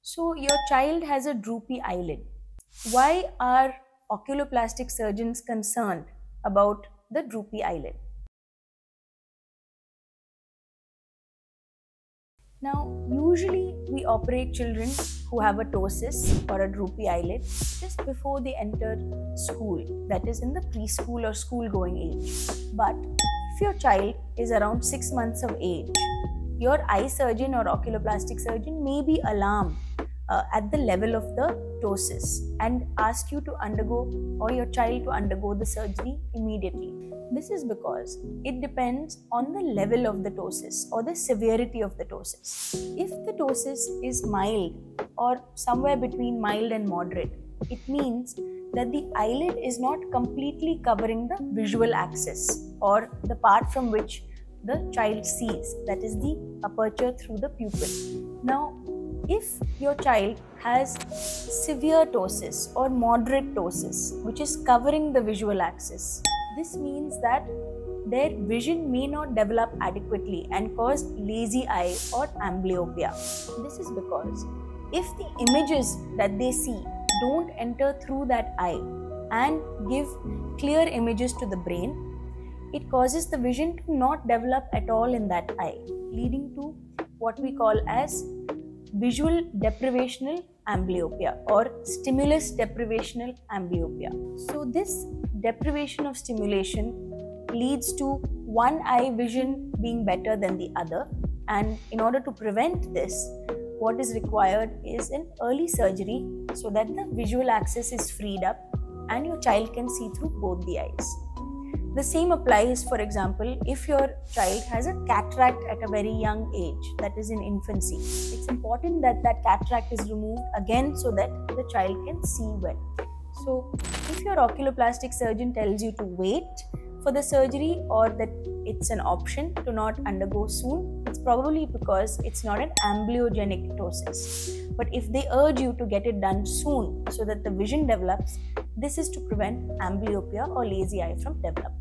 So your child has a droopy eyelid. Why are oculoplastic surgeons concerned about the droopy eyelid? Now, usually we operate children who have a ptosis or a droopy eyelid just before they enter school, that is in the preschool or school going age. But if your child is around 6 months of age, your eye surgeon or oculoplastic surgeon may be alarmed at the level of the ptosis and ask you to undergo or your child to undergo the surgery immediately. This is because it depends on the level of the ptosis or the severity of the ptosis. If the ptosis is mild or somewhere between mild and moderate, it means that the eyelid is not completely covering the visual axis or the part from which the child sees, that is the aperture through the pupil. Now, if your child has severe ptosis or moderate ptosis, which is covering the visual axis, this means that their vision may not develop adequately and cause lazy eye or amblyopia. This is because if the images that they see don't enter through that eye and give clear images to the brain, it causes the vision to not develop at all in that eye, leading to what we call as visual deprivational amblyopia or stimulus deprivational amblyopia. So this deprivation of stimulation leads to one eye vision being better than the other, and in order to prevent this, what is required is an early surgery so that the visual axis is freed up and your child can see through both the eyes. The same applies, for example, if your child has a cataract at a very young age, that is in infancy. It's important that that cataract is removed again so that the child can see well. So, if your oculoplastic surgeon tells you to wait for the surgery or that it's an option to not undergo soon, it's probably because it's not an amblyogenic ptosis. But if they urge you to get it done soon so that the vision develops, this is to prevent amblyopia or lazy eye from developing.